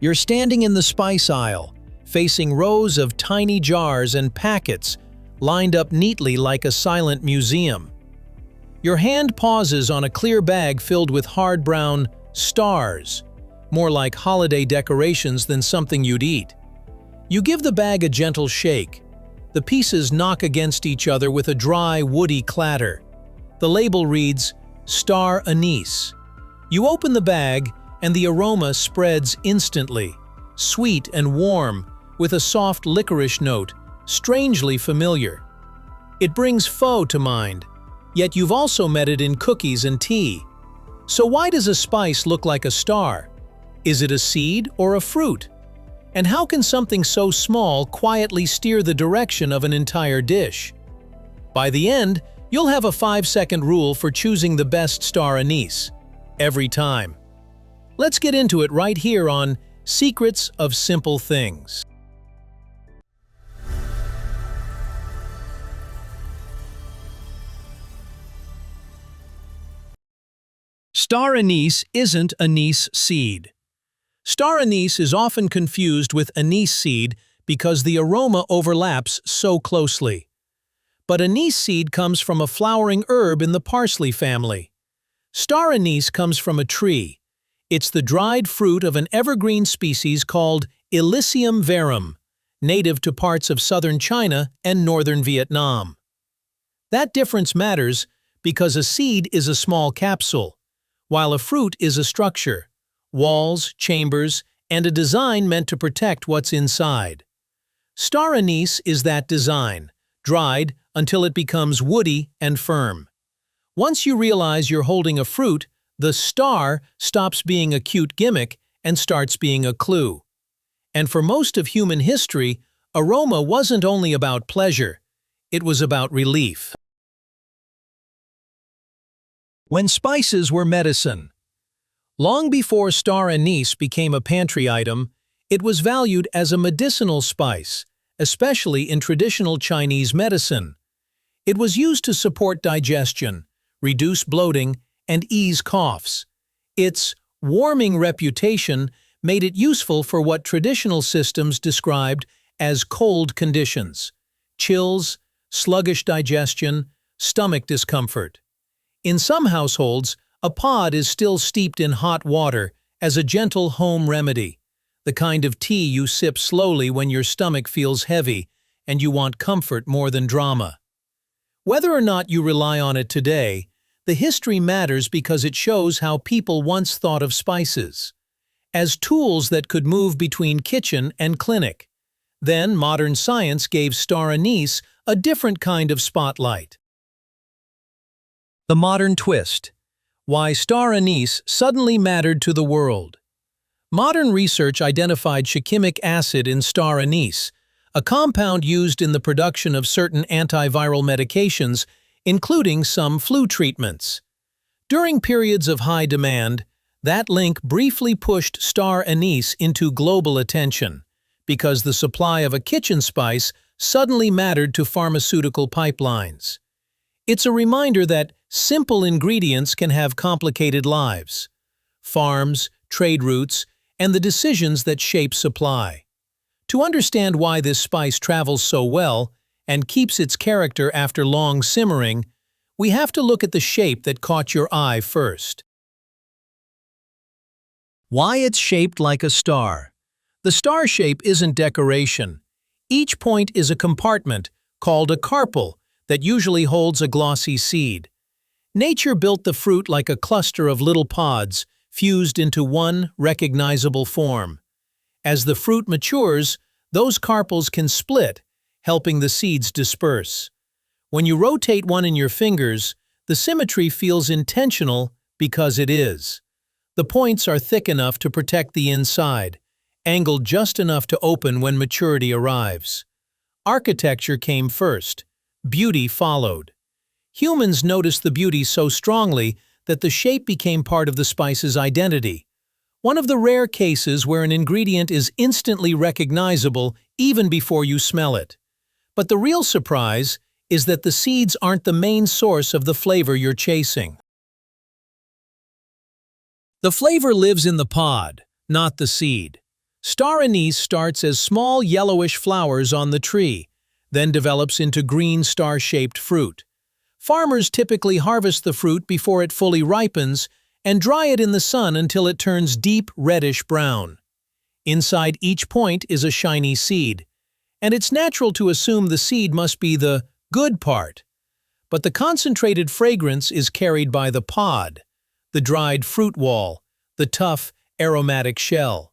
You're standing in the spice aisle, facing rows of tiny jars and packets lined up neatly like a silent museum. Your hand pauses on a clear bag filled with hard brown stars, more like holiday decorations than something you'd eat. You give the bag a gentle shake. The pieces knock against each other with a dry, woody clatter. The label reads, "Star Anise." You open the bag, and the aroma spreads instantly, sweet and warm, with a soft licorice note, strangely familiar. It brings pho to mind, yet you've also met it in cookies and tea. So why does a spice look like a star? Is it a seed or a fruit? And how can something so small quietly steer the direction of an entire dish? By the end, you'll have a 5-second rule for choosing the best star anise, every time. Let's get into it right here on Secrets of Simple Things. Star anise isn't anise seed. Star anise is often confused with anise seed because the aroma overlaps so closely. But anise seed comes from a flowering herb in the parsley family. Star anise comes from a tree. It's the dried fruit of an evergreen species called Illicium verum, native to parts of southern China and northern Vietnam. That difference matters because a seed is a small capsule, while a fruit is a structure, walls, chambers, and a design meant to protect what's inside. Star anise is that design, dried until it becomes woody and firm. Once you realize you're holding a fruit, the star stops being a cute gimmick and starts being a clue. And for most of human history, aroma wasn't only about pleasure, it was about relief. When spices were medicine. Long before star anise became a pantry item, it was valued as a medicinal spice, especially in traditional Chinese medicine. It was used to support digestion, reduce bloating, and ease coughs. Its warming reputation made it useful for what traditional systems described as cold conditions: chills, sluggish digestion, stomach discomfort. In some households, a pod is still steeped in hot water as a gentle home remedy, the kind of tea you sip slowly when your stomach feels heavy and you want comfort more than drama. Whether or not you rely on it today, the history matters because it shows how people once thought of spices as tools that could move between kitchen and clinic. Then modern science gave star anise a different kind of spotlight. The modern twist. Why star anise suddenly mattered to the world. Modern research identified shikimic acid in star anise, a compound used in the production of certain antiviral medications, including some flu treatments. During periods of high demand, that link briefly pushed star anise into global attention, because the supply of a kitchen spice suddenly mattered to pharmaceutical pipelines. It's a reminder that simple ingredients can have complicated lives: farms, trade routes, and the decisions that shape supply. To understand why this spice travels so well and keeps its character after long simmering, we have to look at the shape that caught your eye first. Why it's shaped like a star. The star shape isn't decoration. Each point is a compartment, called a carpel, that usually holds a glossy seed. Nature built the fruit like a cluster of little pods, fused into one recognizable form. As the fruit matures, those carpels can split, helping the seeds disperse. When you rotate one in your fingers, the symmetry feels intentional because it is. The points are thick enough to protect the inside, angled just enough to open when maturity arrives. Architecture came first. Beauty followed. Humans noticed the beauty so strongly that the shape became part of the spice's identity. One of the rare cases where an ingredient is instantly recognizable even before you smell it. But the real surprise is that the seeds aren't the main source of the flavor you're chasing. The flavor lives in the pod, not the seed. Star anise starts as small yellowish flowers on the tree, then develops into green star-shaped fruit. Farmers typically harvest the fruit before it fully ripens and dry it in the sun until it turns deep reddish brown. Inside each point is a shiny seed, and it's natural to assume the seed must be the good part. But the concentrated fragrance is carried by the pod, the dried fruit wall, the tough, aromatic shell.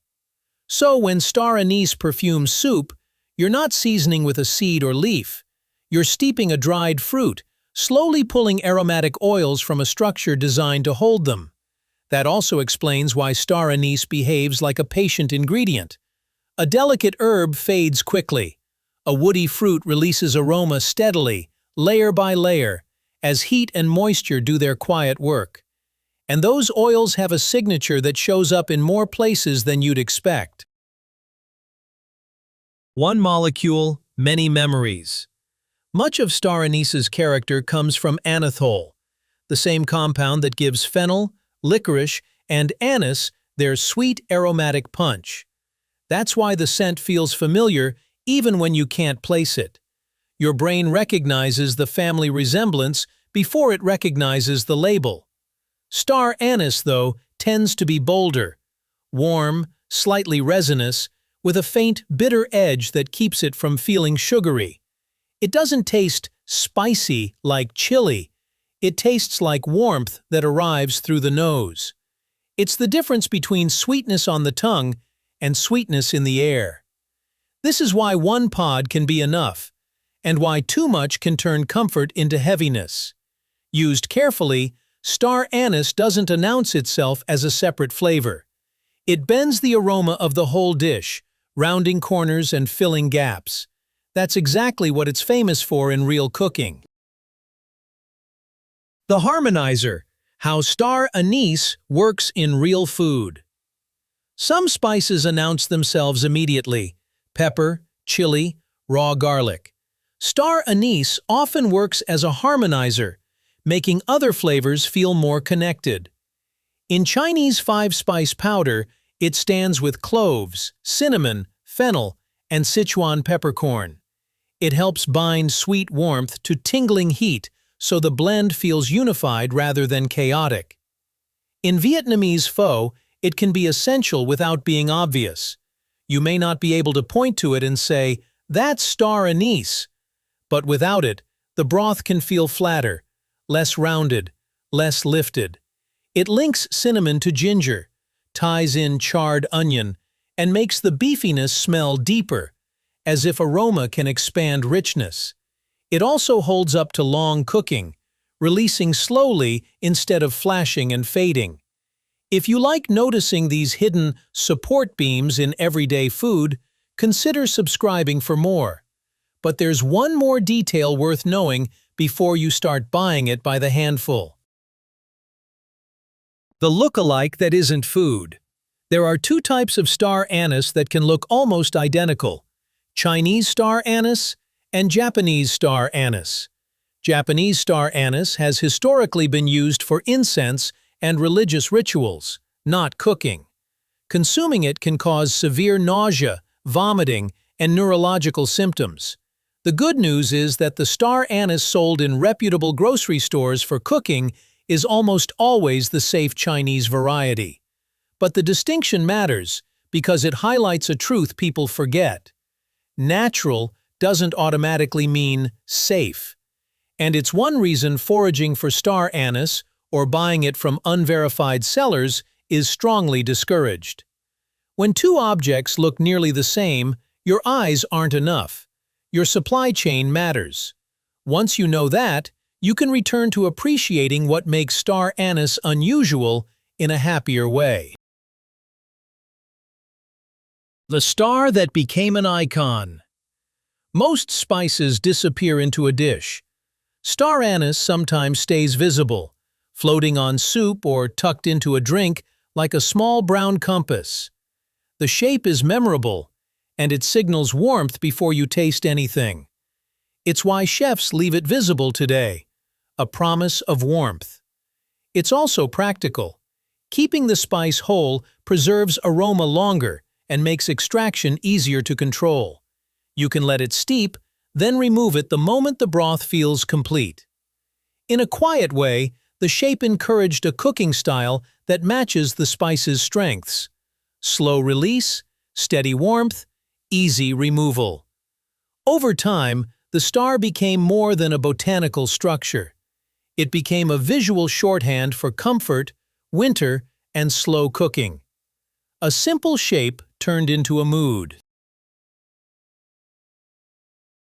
So when star anise perfumes soup, you're not seasoning with a seed or leaf. You're steeping a dried fruit, slowly pulling aromatic oils from a structure designed to hold them. That also explains why star anise behaves like a patient ingredient. A delicate herb fades quickly. A woody fruit releases aroma steadily, layer by layer, as heat and moisture do their quiet work. And those oils have a signature that shows up in more places than you'd expect. One molecule, many memories. Much of star anise's character comes from anethole, the same compound that gives fennel, licorice, and anise their sweet aromatic punch. That's why the scent feels familiar even when you can't place it. Your brain recognizes the family resemblance before it recognizes the label. Star anise, though, tends to be bolder, warm, slightly resinous, with a faint, bitter edge that keeps it from feeling sugary. It doesn't taste spicy like chili. It tastes like warmth that arrives through the nose. It's the difference between sweetness on the tongue and sweetness in the air. This is why one pod can be enough, and why too much can turn comfort into heaviness. Used carefully, star anise doesn't announce itself as a separate flavor. It bends the aroma of the whole dish, rounding corners and filling gaps. That's exactly what it's famous for in real cooking. The Harmonizer, how star anise works in real food. Some spices announce themselves immediately: pepper, chili, raw garlic. Star anise often works as a harmonizer, making other flavors feel more connected. In Chinese five-spice powder, it stands with cloves, cinnamon, fennel, and Sichuan peppercorn. It helps bind sweet warmth to tingling heat, so the blend feels unified rather than chaotic. In Vietnamese pho, it can be essential without being obvious. You may not be able to point to it and say, "That's star anise." But without it, the broth can feel flatter, less rounded, less lifted. It links cinnamon to ginger, ties in charred onion, and makes the beefiness smell deeper, as if aroma can expand richness. It also holds up to long cooking, releasing slowly instead of flashing and fading. If you like noticing these hidden support beams in everyday food, consider subscribing for more. But there's one more detail worth knowing before you start buying it by the handful. The lookalike that isn't food. There are two types of star anise that can look almost identical: Chinese star anise and Japanese star anise. Japanese star anise has historically been used for incense and religious rituals, not cooking. Consuming it can cause severe nausea, vomiting, and neurological symptoms. The good news is that the star anise sold in reputable grocery stores for cooking is almost always the safe Chinese variety. But the distinction matters because it highlights a truth people forget. Natural doesn't automatically mean safe. And it's one reason foraging for star anise or buying it from unverified sellers is strongly discouraged. When two objects look nearly the same, your eyes aren't enough. Your supply chain matters. Once you know that, you can return to appreciating what makes star anise unusual in a happier way. The star that became an icon. Most spices disappear into a dish. Star anise sometimes stays visible, floating on soup or tucked into a drink like a small brown compass. The shape is memorable, and it signals warmth before you taste anything. It's why chefs leave it visible today, a promise of warmth. It's also practical. Keeping the spice whole preserves aroma longer and makes extraction easier to control. You can let it steep, then remove it the moment the broth feels complete. In a quiet way, the shape encouraged a cooking style that matches the spice's strengths. Slow release, steady warmth, easy removal. Over time, the star became more than a botanical structure. It became a visual shorthand for comfort, winter, and slow cooking. A simple shape turned into a mood.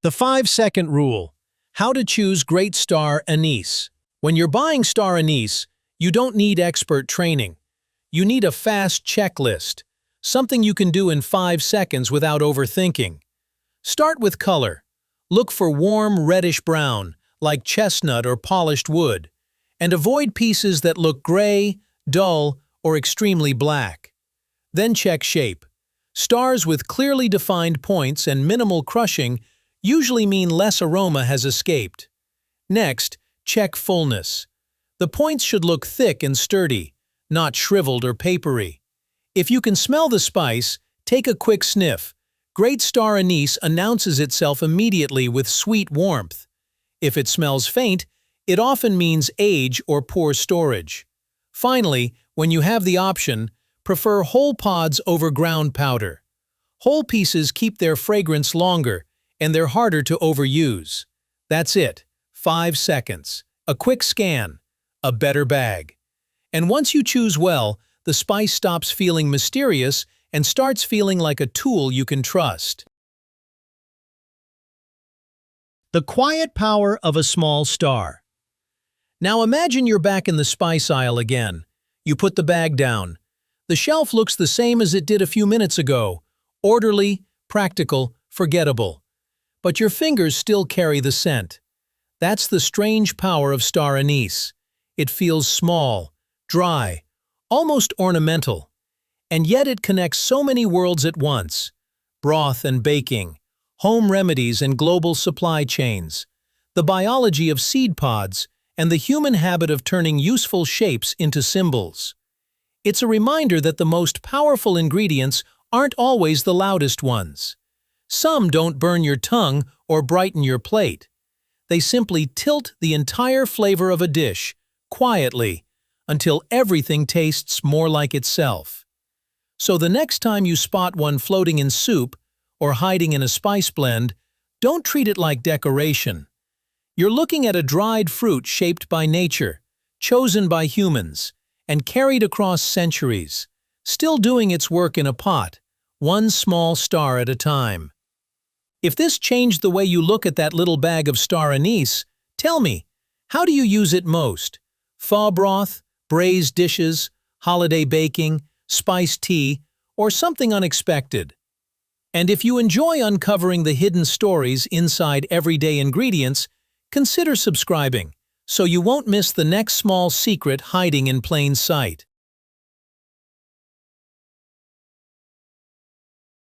The 5-second rule. How to choose great star anise. When you're buying star anise, you don't need expert training. You need a fast checklist, something you can do in 5 seconds without overthinking. Start with color. Look for warm reddish-brown, like chestnut or polished wood, and avoid pieces that look gray, dull, or extremely black. Then check shape. Stars with clearly defined points and minimal crushing usually mean less aroma has escaped. Next, check fullness. The points should look thick and sturdy, not shriveled or papery. If you can smell the spice, take a quick sniff. Great star anise announces itself immediately with sweet warmth. If it smells faint, it often means age or poor storage. Finally, when you have the option, prefer whole pods over ground powder. Whole pieces keep their fragrance longer, and they're harder to overuse. That's it. 5 seconds. A quick scan. A better bag. And once you choose well, the spice stops feeling mysterious and starts feeling like a tool you can trust. The quiet power of a small star. Now imagine you're back in the spice aisle again. You put the bag down. The shelf looks the same as it did a few minutes ago. Orderly, practical, forgettable. But your fingers still carry the scent. That's the strange power of star anise. It feels small, dry, almost ornamental. And yet it connects so many worlds at once. Broth and baking, home remedies and global supply chains, the biology of seed pods, and the human habit of turning useful shapes into symbols. It's a reminder that the most powerful ingredients aren't always the loudest ones. Some don't burn your tongue or brighten your plate. They simply tilt the entire flavor of a dish, quietly, until everything tastes more like itself. So the next time you spot one floating in soup or hiding in a spice blend, don't treat it like decoration. You're looking at a dried fruit shaped by nature, chosen by humans, and carried across centuries, still doing its work in a pot, one small star at a time. If this changed the way you look at that little bag of star anise, tell me, how do you use it most? Pho broth, braised dishes, holiday baking, spiced tea, or something unexpected? And if you enjoy uncovering the hidden stories inside everyday ingredients, consider subscribing so you won't miss the next small secret hiding in plain sight.